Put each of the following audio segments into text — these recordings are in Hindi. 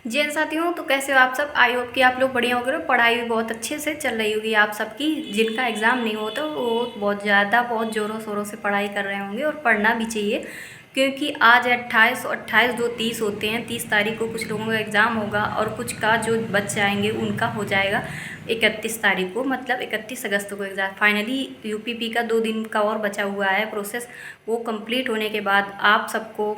जी हाँ साथियों, तो कैसे हो आप सब। आई होप कि आप लोग बढ़िया होंगे और पढ़ाई भी बहुत अच्छे से चल रही होगी आप सबकी। जिनका एग्ज़ाम नहीं होता वो बहुत ज़्यादा बहुत ज़ोरों शोरों से पढ़ाई कर रहे होंगे और पढ़ना भी चाहिए, क्योंकि आज 28 और 28 दो 30 होते हैं। 30 तारीख को कुछ लोगों का एग्ज़ाम होगा और कुछ का जो बच जाएंगे उनका हो जाएगा 31 तारीख को, मतलब 31 अगस्त को एग्ज़ाम। फाइनली यूपीपी का 2 दिन का और बचा हुआ है प्रोसेस। वो कंप्लीट होने के बाद आप सबको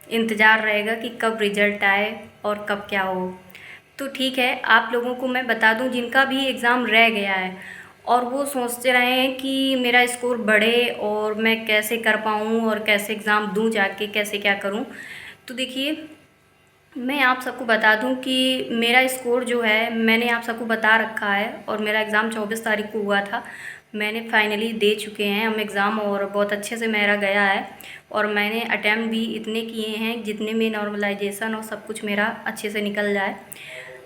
इंतज़ार रहेगा कि कब रिजल्ट आए और कब क्या हो। तो ठीक है, आप लोगों को मैं बता दूं जिनका भी एग्ज़ाम रह गया है और वो सोचते रहे हैं कि मेरा स्कोर बढ़े और मैं कैसे कर पाऊँ और कैसे एग्ज़ाम दूं, जाके कैसे क्या करूं। तो देखिए, मैं आप सबको बता दूं कि मेरा स्कोर जो है मैंने आप सबको बता रखा है और मेरा एग्ज़ाम 24 तारीख को हुआ था। मैंने फाइनली दे चुके हैं हम एग्ज़ाम और बहुत अच्छे से मेरा गया है और मैंने अटैम्प्ट भी इतने किए हैं जितने में नॉर्मलाइजेशन और सब कुछ मेरा अच्छे से निकल जाए।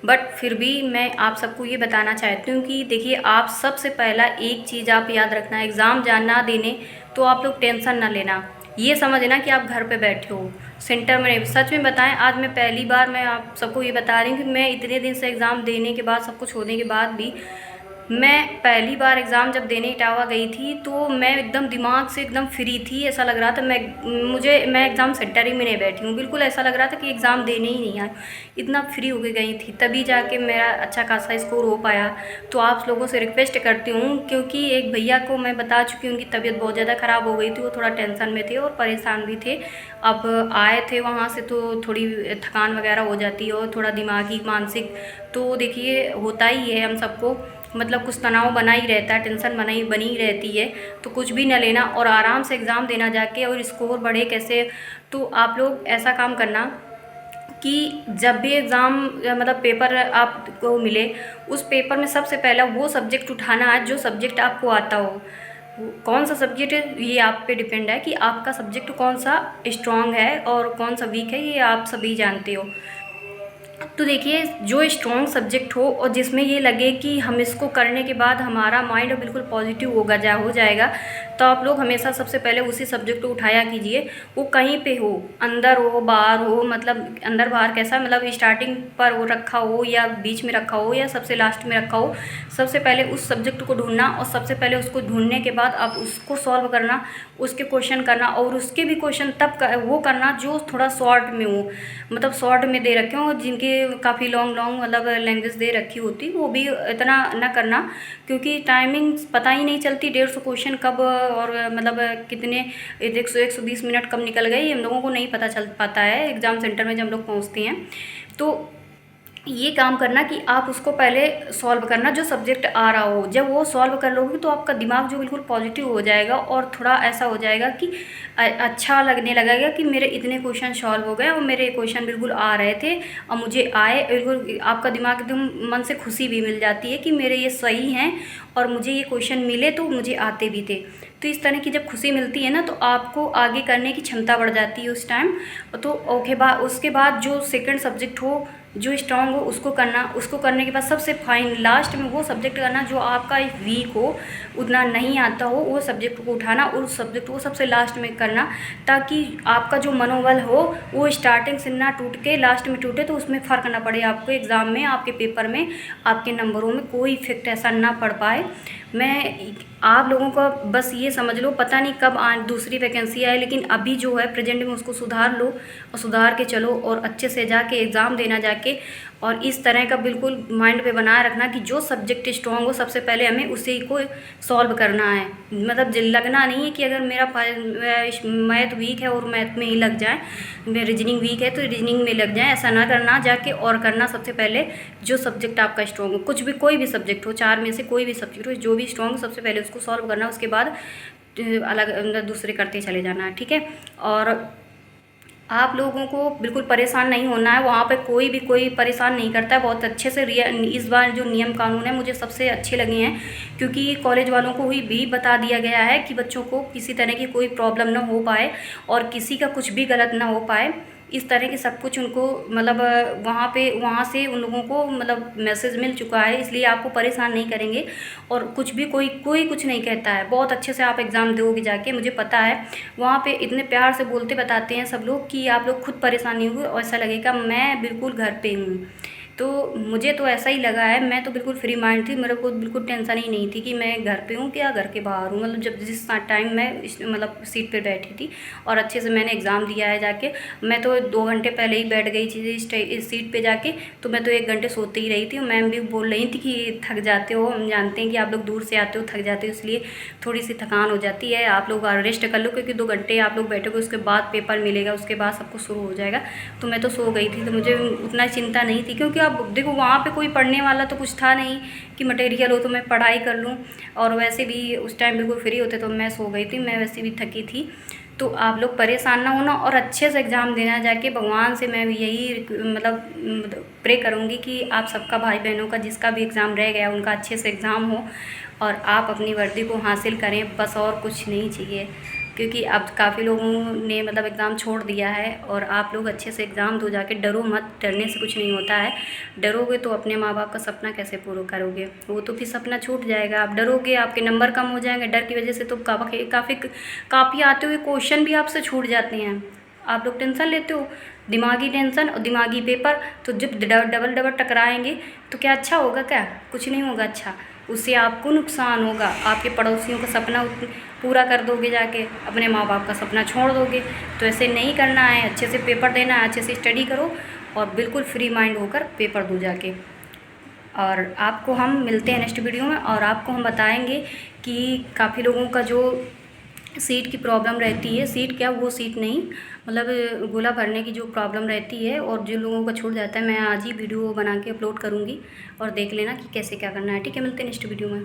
बट फिर भी मैं आप सबको ये बताना चाहती हूँ कि देखिए, आप सबसे पहला एक चीज़ आप याद रखना, एग्ज़ाम ना देने तो आप लोग टेंशन ना लेना। ये समझना कि आप घर पे बैठे हो, सेंटर में नहीं। सच में बताएं, आज मैं पहली बार मैं आप सबको ये बता रही हूँ कि मैं इतने दिन से एग्ज़ाम देने के बाद, सब कुछ होने के बाद भी, मैं पहली बार एग्ज़ाम जब देने इटावा गई थी तो मैं एकदम दिमाग से एकदम फ्री थी। ऐसा लग रहा था मैं एग्ज़ाम सेंटर ही में नहीं बैठी हूँ। बिल्कुल ऐसा लग रहा था कि एग्ज़ाम देने ही नहीं आई, इतना फ्री होके गई थी। तभी जाके मेरा अच्छा खासा स्कोर हो पाया। तो आप लोगों से रिक्वेस्ट करती हूँ, क्योंकि एक भैया को मैं बता चुकी हूँ कि तबीयत बहुत ज़्यादा ख़राब हो गई थी, वो थोड़ा टेंशन में थे और परेशान भी थे। अब आए थे वहाँ से तो थोड़ी थकान वगैरह हो जाती है और थोड़ा दिमागी मानसिक, तो देखिए होता ही है हम सबको, मतलब कुछ तनाव बना ही रहता है, टेंशन बनी ही रहती है। तो कुछ भी न लेना और आराम से एग्ज़ाम देना जाके, और स्कोर बढ़े कैसे। तो आप लोग ऐसा काम करना कि जब भी एग्ज़ाम मतलब पेपर आपको मिले, उस पेपर में सबसे पहला वो सब्जेक्ट उठाना है जो सब्जेक्ट आपको आता हो। कौन सा सब्जेक्ट है ये आप पे डिपेंड है कि आपका सब्जेक्ट कौन सा स्ट्रॉन्ग है और कौन सा वीक है, ये आप सभी जानते हो। तो देखिए, जो स्ट्रॉन्ग सब्जेक्ट हो और जिसमें ये लगे कि हम इसको करने के बाद हमारा माइंड बिल्कुल पॉजिटिव हो जाएगा, तो आप लोग हमेशा सबसे पहले उसी सब्जेक्ट को उठाया कीजिए। वो कहीं पे हो, अंदर हो बाहर हो, मतलब अंदर बाहर कैसा, मतलब स्टार्टिंग पर वो रखा हो या बीच में रखा हो या सबसे लास्ट में रखा हो, सबसे पहले उस सब्जेक्ट को ढूंढना और सबसे पहले उसको ढूंढने के बाद आप उसको सॉल्व करना, उसके क्वेश्चन करना और उसके भी क्वेश्चन वो करना जो थोड़ा शॉर्ट में हो, मतलब शॉर्ट में दे रखे हों, जिनके काफ़ी लॉन्ग लॉन्ग मतलब लैंग्वेज दे रखी होती, वो भी इतना ना करना, क्योंकि टाइमिंग पता ही नहीं चलती 150 क्वेश्चन कब और मतलब कितने 120 मिनट कब निकल गए, ये हम लोगों को नहीं पता चल पाता है एग्ज़ाम सेंटर में जब हम लोग पहुँचते हैं। तो ये काम करना कि आप उसको पहले सॉल्व करना जो सब्जेक्ट आ रहा हो। जब वो सॉल्व कर लोगे तो आपका दिमाग जो बिल्कुल पॉजिटिव हो जाएगा और थोड़ा ऐसा हो जाएगा कि अच्छा लगने लगेगा कि मेरे इतने क्वेश्चन सॉल्व हो गए और मेरे क्वेश्चन बिल्कुल आ रहे थे और मुझे आए। बिल्कुल आपका दिमाग एकदम मन से खुशी भी मिल जाती है कि मेरे ये सही हैं और मुझे ये क्वेश्चन मिले तो मुझे आते भी थे। तो इस तरह की जब खुशी मिलती है ना, तो आपको आगे करने की क्षमता बढ़ जाती है उस टाइम। तो उसके बाद जो सेकंड सब्जेक्ट हो जो स्ट्रॉन्ग हो उसको करना, उसको करने के बाद सबसे फाइन लास्ट में वो सब्जेक्ट करना जो आपका वीक हो, उतना नहीं आता हो, वो सब्जेक्ट को उठाना और उस सब्जेक्ट को सबसे लास्ट में करना, ताकि आपका जो मनोबल हो वो स्टार्टिंग से ना टूट के लास्ट में टूटे, तो उसमें फ़र्क ना पड़े आपको एग्ज़ाम में, आपके पेपर में, आपके नंबरों में कोई इफेक्ट ऐसा ना पड़ पाए। मैं आप लोगों का बस ये समझ लो, पता नहीं कब दूसरी वैकेंसी आए, लेकिन अभी जो है प्रेजेंट में उसको सुधार लो और सुधार के चलो और अच्छे से जाके एग्ज़ाम देना जाके। और इस तरह का बिल्कुल माइंड पे बनाए रखना कि जो सब्जेक्ट स्ट्रॉन्ग हो सबसे पहले हमें उसी को सॉल्व करना है। मतलब लगना नहीं है कि अगर मेरा मैथ वीक है और मैथ में ही लग जाए, रीजनिंग वीक है तो रीजनिंग में लग जाए, ऐसा ना करना। जाके और करना सबसे पहले जो सब्जेक्ट आपका स्ट्रॉन्ग हो, कुछ भी कोई भी सब्जेक्ट हो, 4 में से कोई भी सब्जेक्ट हो, जो भी स्ट्रॉन्ग सबसे पहले उसको सॉल्व करना, उसके बाद अलग दूसरे करते चले जाना है, ठीक है। और आप लोगों को बिल्कुल परेशान नहीं होना है, वहाँ पे कोई परेशान नहीं करता है। बहुत अच्छे से इस बार जो नियम कानून है मुझे सबसे अच्छे लगे हैं, क्योंकि कॉलेज वालों को भी बता दिया गया है कि बच्चों को किसी तरह की कोई प्रॉब्लम ना हो पाए और किसी का कुछ भी गलत ना हो पाए। इस तरह की सब कुछ उनको मतलब वहाँ से उन लोगों को मतलब मैसेज मिल चुका है, इसलिए आपको परेशान नहीं करेंगे और कुछ भी कोई कुछ नहीं कहता है। बहुत अच्छे से आप एग्ज़ाम दोगे जाके, मुझे पता है। वहाँ पे इतने प्यार से बोलते बताते हैं सब लोग कि आप लोग खुद परेशान नहीं होंगे और ऐसा लगेगा मैं बिल्कुल घर पे हूँ। तो मुझे तो ऐसा ही लगा है, मैं तो बिल्कुल फ्री माइंड थी, मेरे को बिल्कुल टेंशन ही नहीं थी कि मैं घर पे हूँ कि या घर के बाहर हूँ। मतलब जब जिस टाइम मैं मतलब सीट पे बैठी थी और अच्छे से मैंने एग्ज़ाम दिया है जाके, मैं तो 2 घंटे पहले ही बैठ गई थी इस सीट पे जाके, तो मैं तो 1 घंटे सोते ही रही थी। मैम भी बोल रही थी कि थक जाते हो, हम जानते हैं कि आप लोग दूर से आते हो, थक जाते हो, इसलिए थोड़ी सी थकान हो जाती है, आप लोग रेस्ट कर लो, क्योंकि 2 घंटे आप लोग बैठोगे, उसके बाद पेपर मिलेगा, उसके बाद सब कुछ शुरू हो जाएगा। तो मैं तो सो गई थी, तो मुझे उतना चिंता नहीं थी, क्योंकि अब देखो वहाँ पे कोई पढ़ने वाला तो कुछ था नहीं कि मटेरियल हो तो मैं पढ़ाई कर लूँ, और वैसे भी उस टाइम बिल्कुल फ्री होते तो मैं सो गई थी, मैं वैसे भी थकी थी। तो आप लोग परेशान ना होना और अच्छे से एग्ज़ाम देना जाके। भगवान से मैं यही मतलब प्रे करूँगी कि आप सबका भाई बहनों का जिसका भी एग्ज़ाम रह गया उनका अच्छे से एग्ज़ाम हो और आप अपनी वर्दी को हासिल करें, बस और कुछ नहीं चाहिए। क्योंकि अब काफ़ी लोगों ने मतलब एग्ज़ाम छोड़ दिया है और आप लोग अच्छे से एग्ज़ाम दो जाके, डरो मत, डरने से कुछ नहीं होता है। डरोगे तो अपने माँ बाप का सपना कैसे पूरा करोगे, वो तो फिर सपना छूट जाएगा। आप डरोगे, आपके नंबर कम हो जाएंगे, डर की वजह से तो काफ़ी आते हुए क्वेश्चन भी आपसे छूट जाते हैं। आप लोग टेंशन लेते हो, दिमागी टेंशन और दिमागी पेपर, तो जब डबल डबल टकराएंगे तो क्या अच्छा होगा? क्या कुछ नहीं होगा अच्छा, उससे आपको नुकसान होगा। आपके पड़ोसियों का सपना पूरा कर दोगे जाके, अपने माँ बाप का सपना छोड़ दोगे। तो ऐसे नहीं करना है, अच्छे से पेपर देना है, अच्छे से स्टडी करो और बिल्कुल फ्री माइंड होकर पेपर दो जाके। और आपको हम मिलते हैं नेक्स्ट वीडियो में, और आपको हम बताएंगे कि काफ़ी लोगों का जो सीट की प्रॉब्लम रहती है, सीट क्या, वो सीट नहीं, मतलब गोला भरने की जो प्रॉब्लम रहती है और जिन लोगों का छूट जाता है, मैं आज ही वीडियो बना के अपलोड करूँगी और देख लेना कि कैसे क्या करना है। ठीक है, मिलते हैं नेक्स्ट वीडियो में।